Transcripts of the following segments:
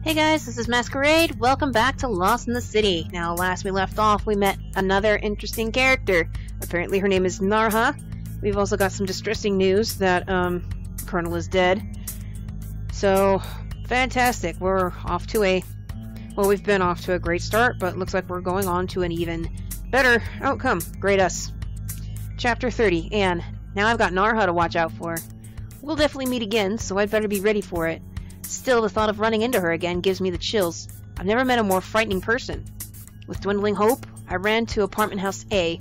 Hey guys, this is Masquerade. Welcome back to Lost in the City. Now, last we left off, we met another interesting character. Apparently her name is Narha. We've also got some distressing news that, Colonel is dead. So, fantastic. We're off to we've been off to a great start, but looks like we're going on to an even better outcome. Great us. Chapter 30, and now I've got Narha to watch out for. We'll definitely meet again, so I'd better be ready for it. Still, the thought of running into her again gives me the chills. I've never met a more frightening person. With dwindling hope, I ran to apartment house A.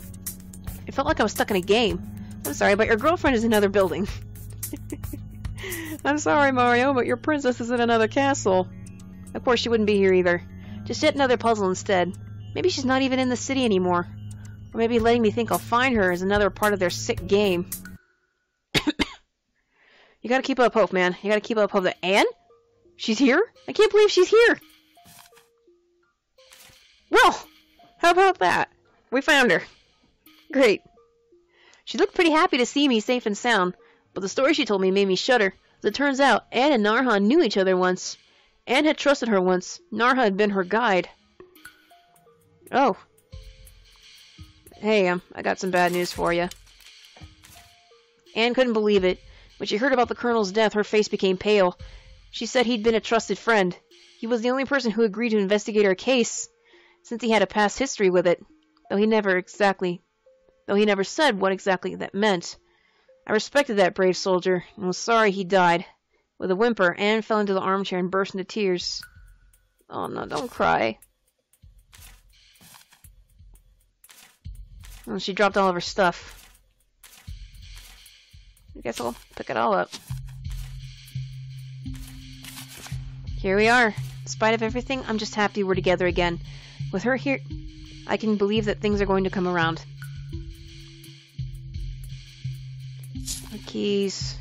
It felt like I was stuck in a game. I'm sorry, but your girlfriend is in another building. I'm sorry, Mario, but your princess is in another castle. Of course, she wouldn't be here either. Just yet another puzzle instead. Maybe she's not even in the city anymore. Or maybe letting me think I'll find her is another part of their sick game. You gotta keep up hope, man. You gotta keep up hope. Anne? She's here? I can't believe she's here! Well, how about that? We found her. Great. She looked pretty happy to see me safe and sound, but the story she told me made me shudder. As it turns out, Anne and Narha knew each other once. Anne had trusted her once. Narha had been her guide. Oh. Hey, I got some bad news for you. Anne couldn't believe it. When she heard about the Colonel's death, her face became pale. She said he'd been a trusted friend. He was the only person who agreed to investigate her case, since he had a past history with it, though he never said what exactly that meant. I respected that brave soldier, and was sorry he died. With a whimper, Anne fell into the armchair and burst into tears. Oh no, don't cry. Well, she dropped all of her stuff. I guess I'll pick it all up. Here we are. In spite of everything, I'm just happy we're together again. With her here, I can believe that things are going to come around. The keys.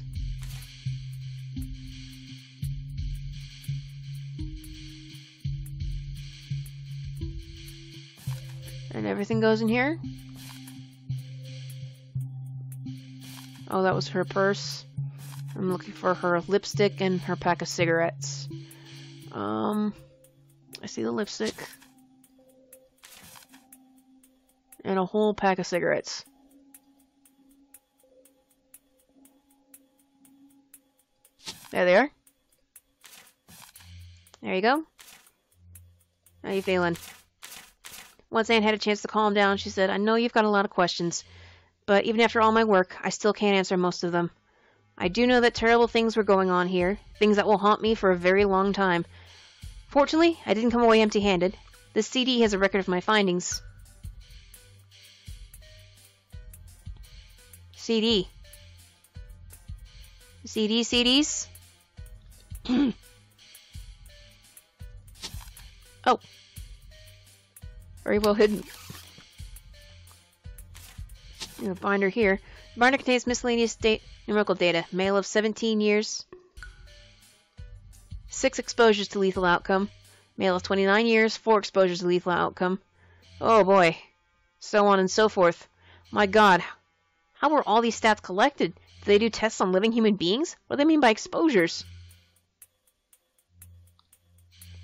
And everything goes in here. Oh, that was her purse. I'm looking for her lipstick and her pack of cigarettes. I see the lipstick. And a whole pack of cigarettes. There they are. There you go. How you feeling? Once Anne had a chance to calm down, she said, I know you've got a lot of questions, but even after all my work, I still can't answer most of them. I do know that terrible things were going on here, things that will haunt me for a very long time. Fortunately, I didn't come away empty-handed. This CD has a record of my findings. CD. CDs? Oh. Very well hidden. A binder here. The binder contains miscellaneous numerical data. Male of 17 years. 6 exposures to lethal outcome. Male of 29 years, 4 exposures to lethal outcome. Oh boy. So on and so forth. My god. How were all these stats collected? Do they do tests on living human beings? What do they mean by exposures?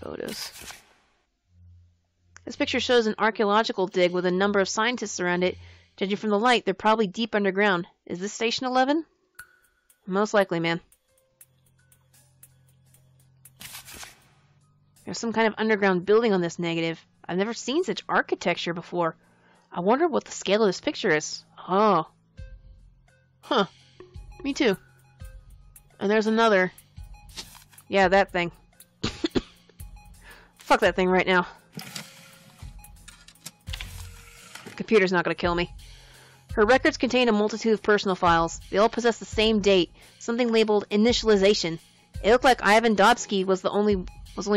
Photos. This picture shows an archaeological dig with a number of scientists around it. Judging from the light, they're probably deep underground. Is this Station 11? Most likely, man. There's some kind of underground building on this negative. I've never seen such architecture before. I wonder what the scale of this picture is. Oh. Huh. Me too. And there's another. Yeah, that thing. Fuck that thing right now. The computer's not gonna kill me. Her records contain a multitude of personal files. They all possess the same date, something labeled initialization. It looked like Ivan Dobsky was only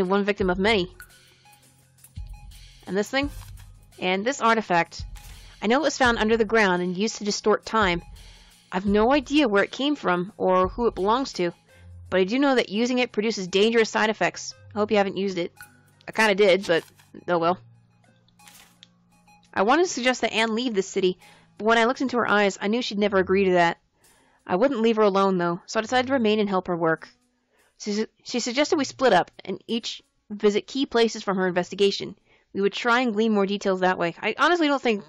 one victim of many. And this thing? And this artifact. I know it was found under the ground and used to distort time. I've no idea where it came from or who it belongs to, but I do know that using it produces dangerous side effects. I hope you haven't used it. I kinda did, but oh well. I wanted to suggest that Anne leave this city, but when I looked into her eyes, I knew she'd never agree to that. I wouldn't leave her alone, though, so I decided to remain and help her work. She suggested we split up, and each visit key places from her investigation. We would try and glean more details that way. I honestly don't think...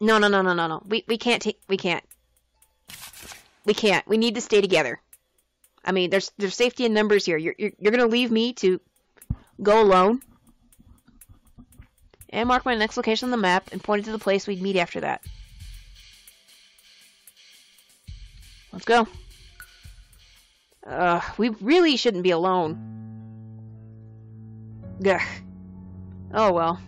No. We can't take... We can't. We can't. We need to stay together. I mean, there's safety in numbers here. You're gonna leave me to go alone? And mark my next location on the map and pointed to the place we'd meet after that. Let's go. We really shouldn't be alone. Gah. Oh well.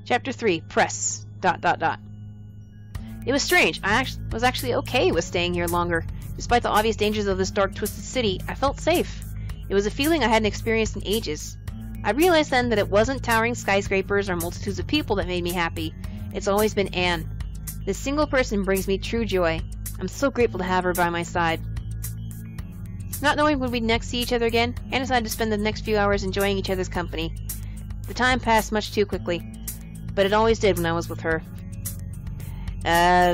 Chapter 3. Press. ... It was strange. I was actually okay with staying here longer. Despite the obvious dangers of this dark, twisted city, I felt safe. It was a feeling I hadn't experienced in ages. I realized then that it wasn't towering skyscrapers or multitudes of people that made me happy. It's always been Anne. This single person brings me true joy. I'm so grateful to have her by my side. Not knowing when we'd next see each other again, Anne decided to spend the next few hours enjoying each other's company. The time passed much too quickly, but it always did when I was with her.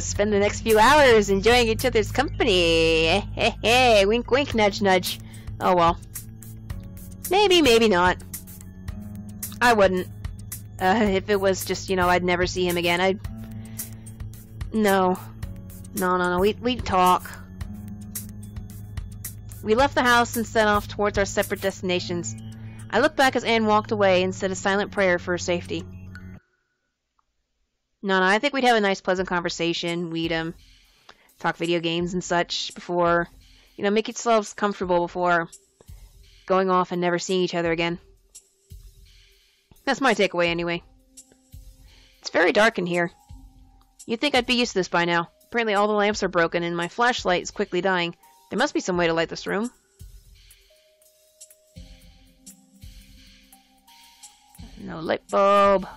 Spend the next few hours enjoying each other's company. Hey, wink wink, nudge nudge. Oh well. Maybe, maybe not. I wouldn't. If it was just, I'd never see him again, No. No. We'd talk. We left the house and set off towards our separate destinations. I looked back as Anne walked away and said a silent prayer for her safety. No, I think we'd have a nice, pleasant conversation. We'd, talk video games and such before, make yourselves comfortable before going off and never seeing each other again. That's my takeaway, anyway. It's very dark in here. You'd think I'd be used to this by now. Apparently all the lamps are broken and my flashlight is quickly dying. There must be some way to light this room. No light bulb.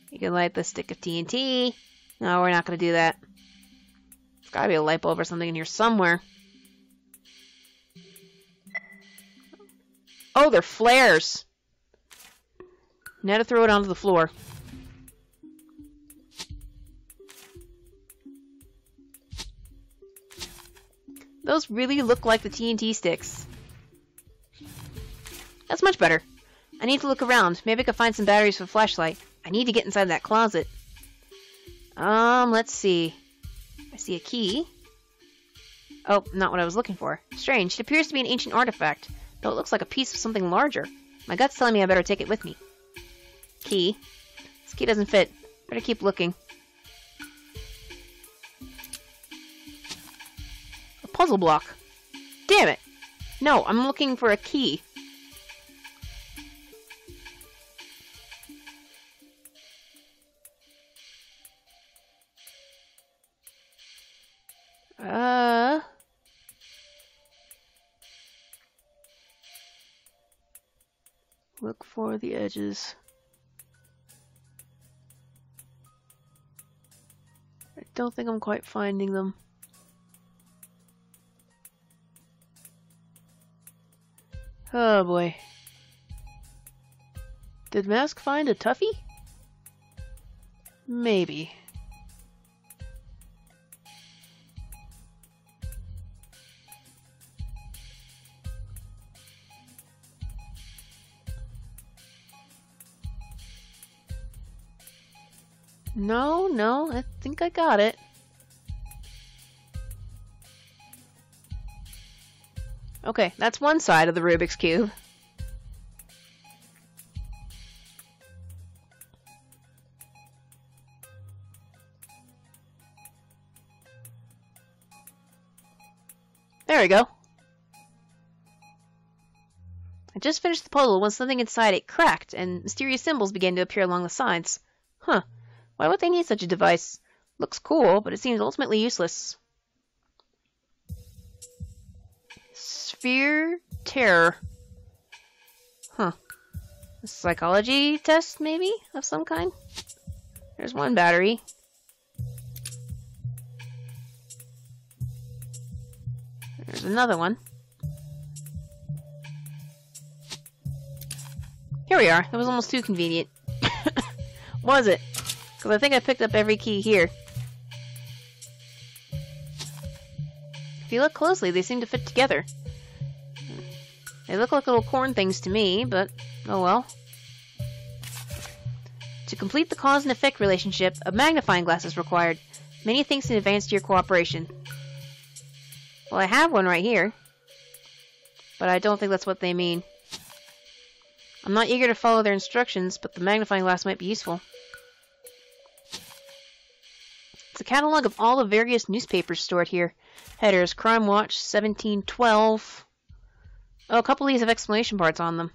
You can light the stick of TNT. No, we're not going to do that. There's got to be a light bulb or something in here somewhere. Oh, they're flares. Now to throw it onto the floor. Those really look like the TNT sticks. That's much better. I need to look around. Maybe I could find some batteries for the flashlight. I need to get inside that closet. Let's see. I see a key. Oh, not what I was looking for. Strange. It appears to be an ancient artifact, though it looks like a piece of something larger. My gut's telling me I better take it with me. Key. This key doesn't fit. Better keep looking. A puzzle block. Damn it! No, I'm looking for a key. Look for the edges. I don't think I'm quite finding them. Oh boy. Did Mask find a toughie? Maybe. No, I think I got it. Okay, that's one side of the Rubik's Cube. There we go. I just finished the puzzle when something inside it cracked and mysterious symbols began to appear along the sides. Huh. Why would they need such a device? Looks cool, but it seems ultimately useless. Sphere Terror. Huh. A psychology test, maybe? Of some kind? There's one battery. There's another one. Here we are. That was almost too convenient. Was it? Because I think I picked up every key here. If you look closely, they seem to fit together. They look like little corn things to me, but oh well. To complete the cause and effect relationship, a magnifying glass is required. Many thanks in advance to your cooperation. Well, I have one right here, but I don't think that's what they mean. I'm not eager to follow their instructions, but the magnifying glass might be useful. It's a catalog of all the various newspapers stored here. Headers, Crime Watch, 1712. Oh, a couple of these have exclamation parts on them.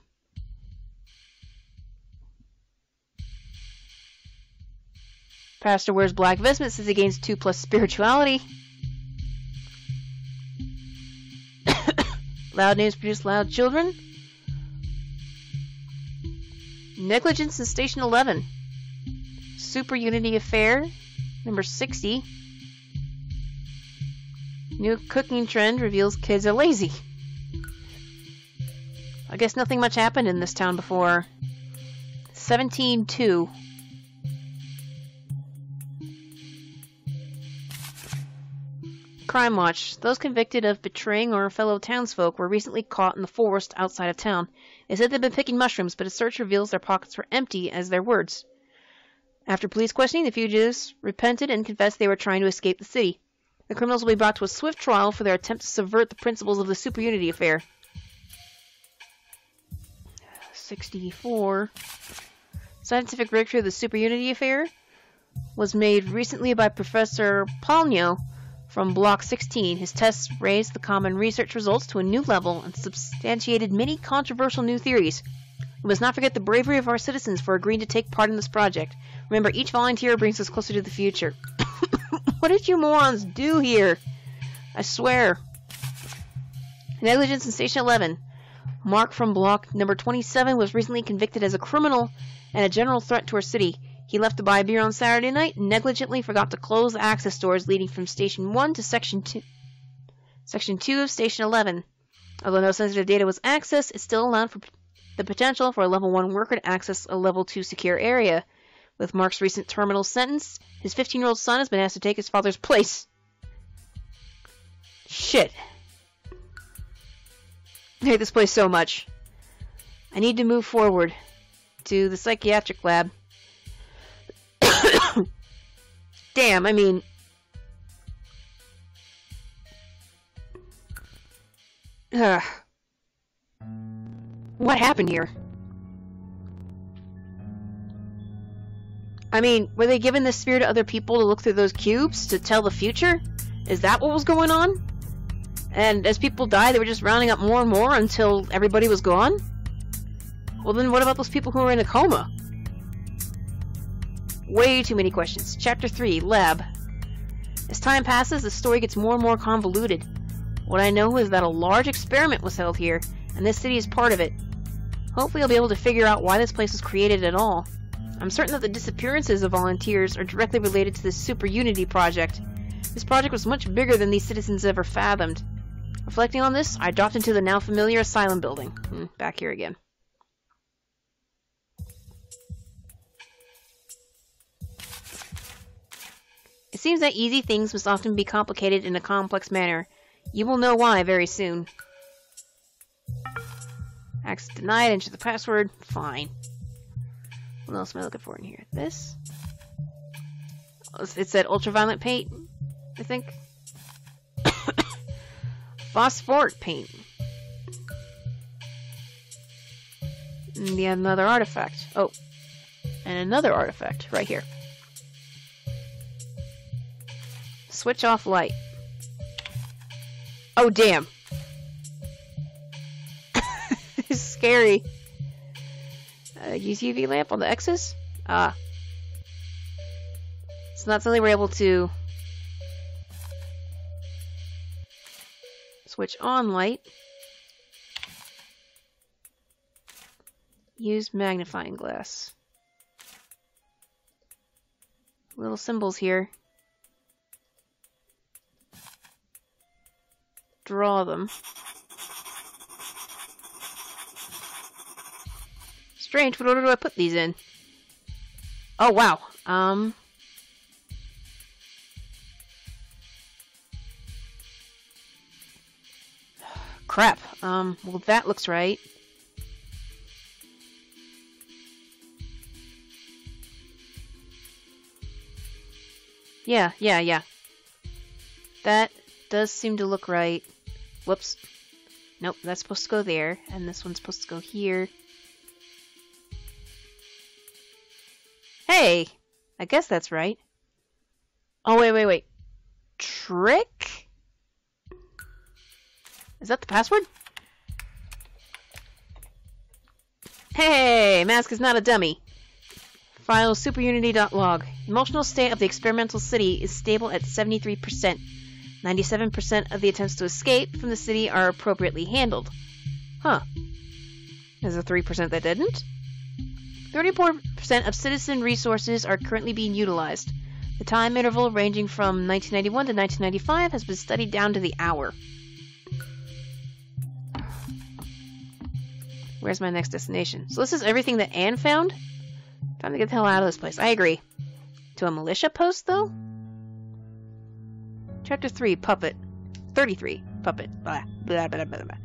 Pastor wears black vestments as he gains 2+ spirituality. Loud names produce loud children. Negligence in Station 11. Super Unity Affair, number 60. New cooking trend reveals kids are lazy. I guess nothing much happened in this town before 17-2. Crime Watch. Those convicted of betraying our fellow townsfolk were recently caught in the forest outside of town. They said they'd been picking mushrooms, but a search reveals their pockets were empty as their words. After police questioning, the fugitives repented and confessed they were trying to escape the city. The criminals will be brought to a swift trial for their attempt to subvert the principles of the Super Unity Affair. 64. Scientific breakthrough of the Super Unity Affair was made recently by Professor Palnio from Block 16. His tests raised the common research results to a new level and substantiated many controversial new theories. We must not forget the bravery of our citizens for agreeing to take part in this project. Remember, each volunteer brings us closer to the future. What did you morons do here? I swear. Negligence in Station 11. Mark from block number 27 was recently convicted as a criminal and a general threat to our city. He left to buy beer on Saturday night and negligently forgot to close the access doors leading from Station 1 to Section 2. Section 2 of Station 11. Although no sensitive data was accessed, it still allowed for the potential for a Level 1 worker to access a Level 2 secure area. With Mark's recent terminal sentence, his 15-year-old son has been asked to take his father's place. Shit. I hate this place so much. I need to move forward to the psychiatric lab. Damn, I mean... What happened here? I mean, were they giving this sphere to other people to look through those cubes to tell the future? Is that what was going on? And as people died, they were just rounding up more and more until everybody was gone? Well then what about those people who were in a coma? Way too many questions. Chapter 3, Lab. As time passes, the story gets more and more convoluted. What I know is that a large experiment was held here, and this city is part of it. Hopefully I'll be able to figure out why this place was created at all. I'm certain that the disappearances of volunteers are directly related to this Super Unity project. This project was much bigger than these citizens ever fathomed. Reflecting on this, I dropped into the now familiar asylum building. Back here again. It seems that easy things must often be complicated in a complex manner. You will know why very soon. Access denied, enter the password. Fine. What else am I looking for in here? This? It said ultraviolet paint, I think. Phosphoric paint. And another artifact. Oh. And another artifact right here. Switch off light. Oh, damn. It's scary. Use UV lamp on the X's? Ah. It's not something we're able to switch on light. Use magnifying glass. Little symbols here. Draw them. Strange, what order do I put these in? Oh, wow. crap. Well, that looks right. Yeah. That does seem to look right. Whoops. Nope, that's supposed to go there, and this one's supposed to go here. Hey! I guess that's right. Oh, wait. Trick? Is that the password? Hey! Mask is not a dummy. File superunity.log. Emotional state of the experimental city is stable at 73%. 97% of the attempts to escape from the city are appropriately handled. Huh. There's a 3% that didn't? 34% of citizen resources are currently being utilized. The time interval ranging from 1991 to 1995 has been studied down to the hour. Where's my next destination? So this is everything that Anne found? Time to get the hell out of this place. I agree. To a militia post, though? Chapter 3, Puppet. 33, Puppet. Blah, blah, blah, blah, blah.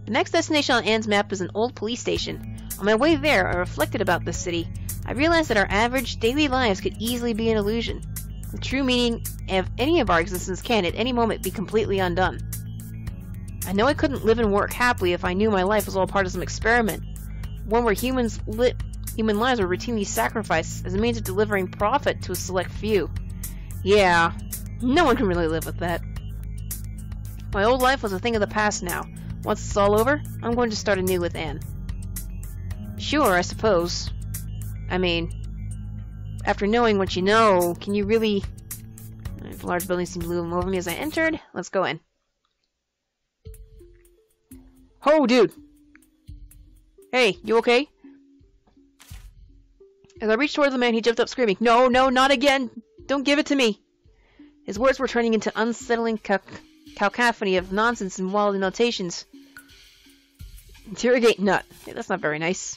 The next destination on Anne's map is an old police station. On my way there, I reflected about this city. I realized that our average daily lives could easily be an illusion. The true meaning of any of our existence can at any moment be completely undone. I know I couldn't live and work happily if I knew my life was all part of some experiment. One where human lives were routinely sacrificed as a means of delivering profit to a select few. Yeah, no one can really live with that. My old life was a thing of the past now. Once it's all over, I'm going to start anew with Anne. Sure, I suppose. I mean, after knowing what you know, can you really... The large building seemed to loom over me as I entered. Let's go in. Oh, dude! Hey, you okay? As I reached towards the man, he jumped up screaming, No, not again! Don't give it to me! His words were turning into unsettling cacophony of nonsense and wild annotations. Interrogate nut. Yeah, that's not very nice.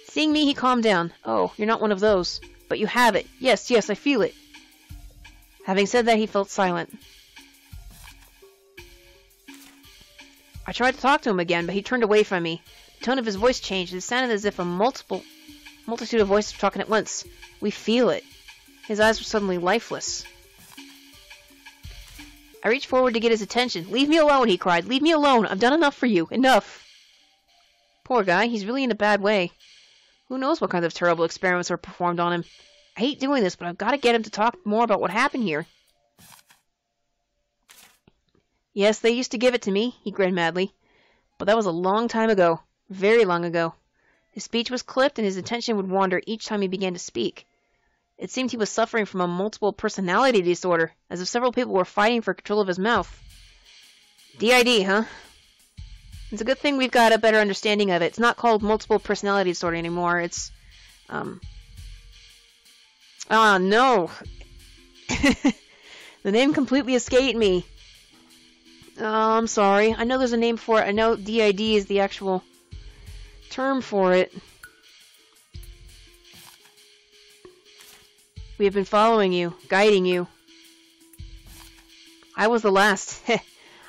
Seeing me, he calmed down. Oh, you're not one of those. But you have it. Yes, I feel it. Having said that, he felt silent. I tried to talk to him again, but he turned away from me. The tone of his voice changed. It sounded as if a multitude of voices were talking at once. We feel it. His eyes were suddenly lifeless. I reached forward to get his attention. Leave me alone, he cried. Leave me alone. I've done enough for you. Enough. Poor guy. He's really in a bad way. Who knows what kinds of terrible experiments were performed on him. I hate doing this, but I've got to get him to talk more about what happened here. Yes, they used to give it to me, he grinned madly. But that was a long time ago. Very long ago. His speech was clipped, and his attention would wander each time he began to speak. It seemed he was suffering from a multiple personality disorder, as if several people were fighting for control of his mouth. DID, huh? It's a good thing we've got a better understanding of it. It's not called multiple personality disorder anymore. It's, Oh, no! The name completely escaped me. Oh, I'm sorry. I know there's a name for it. I know DID is the actual term for it. We have been following you, guiding you. I was the last.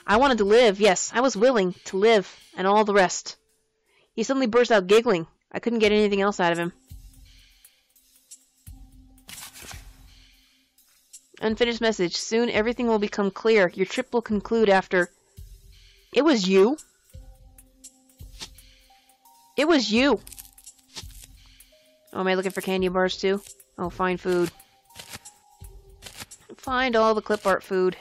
I wanted to live, yes, I was willing to live, and all the rest. He suddenly burst out giggling. I couldn't get anything else out of him. Unfinished message. Soon everything will become clear. Your trip will conclude after... It was you? It was you! Oh, am I looking for candy bars too? Oh, find food. Find all the clip art food.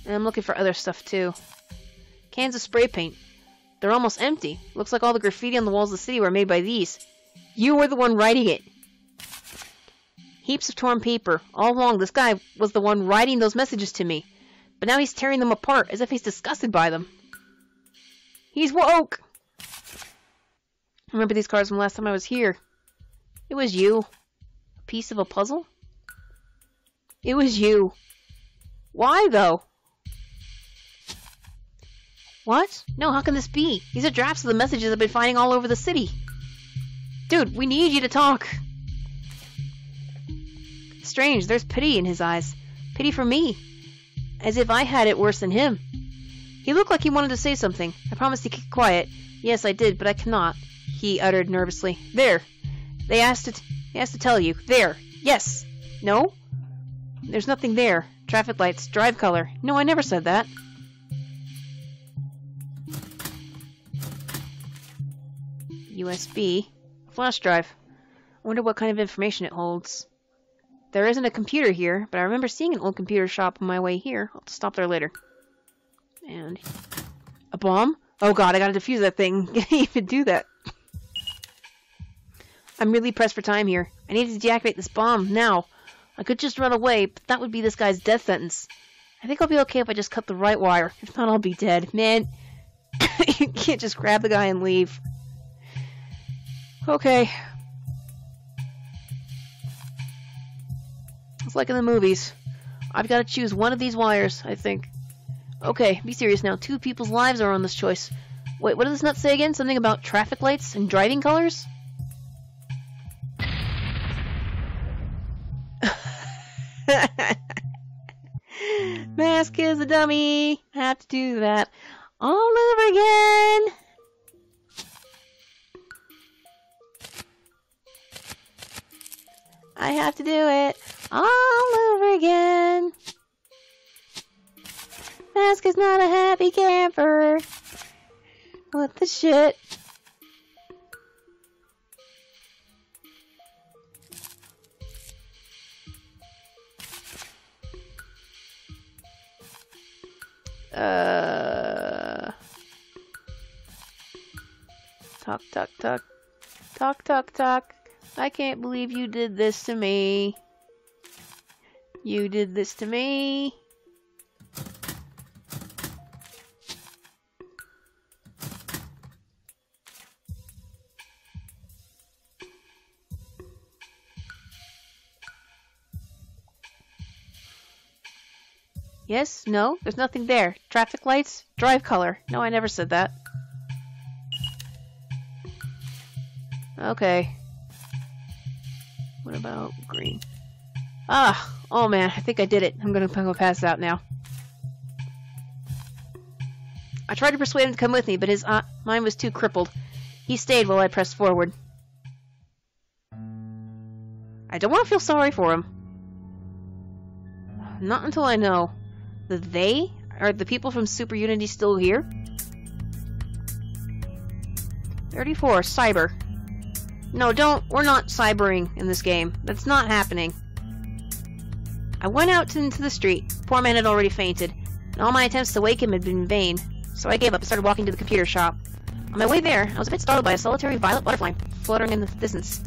And I'm looking for other stuff too. Cans of spray paint. They're almost empty. Looks like all the graffiti on the walls of the city were made by these. You were the one writing it. Heaps of torn paper. All along, this guy was the one writing those messages to me. But now he's tearing them apart, as if he's disgusted by them. He's woke! I remember these cards from last time I was here. It was you. A piece of a puzzle? It was you. Why, though? What? No, how can this be? These are drafts of the messages I've been finding all over the city. Dude, we need you to talk. Strange, there's pity in his eyes. Pity for me. As if I had it worse than him. He looked like he wanted to say something. I promised to keep quiet. Yes, I did, but I cannot, he uttered nervously. There. He asked to tell you. There. Yes. No? There's nothing there. Traffic lights. Drive color. No, I never said that. USB. Flash drive. I wonder what kind of information it holds. There isn't a computer here, but I remember seeing an old computer shop on my way here. I'll stop there later. And... a bomb? Oh god, I gotta defuse that thing. Can't even do that. I'm really pressed for time here. I need to deactivate this bomb, now. I could just run away, but that would be this guy's death sentence. I think I'll be okay if I just cut the right wire. If not, I'll be dead. Man, you can't just grab the guy and leave. Okay. It's like in the movies. I've got to choose one of these wires, I think. Okay, be serious now. 2 people's lives are on this choice. Wait, what did this nut say again? Something about traffic lights and driving colors? Mask is a dummy. I have to do that all over again. I have to do it all over again. Mask is not a happy camper. What the shit? Talk, talk, talk. Talk, talk, talk. I can't believe you did this to me. You did this to me. Yes? No? There's nothing there. Traffic lights? Drive color. No, I never said that. Okay. What about green? Ah! Oh man, I think I did it. I'm gonna go pass out now. I tried to persuade him to come with me, but his mind was too crippled. He stayed while I pressed forward. I don't want to feel sorry for him. Not until I know. They? Are the people from Super Unity still here? 34. Cyber. No, don't. We're not cybering in this game. That's not happening. I went out into the street. Poor man had already fainted, and all my attempts to wake him had been in vain. So I gave up and started walking to the computer shop. On my way there, I was a bit startled by a solitary violet butterfly fluttering in the distance.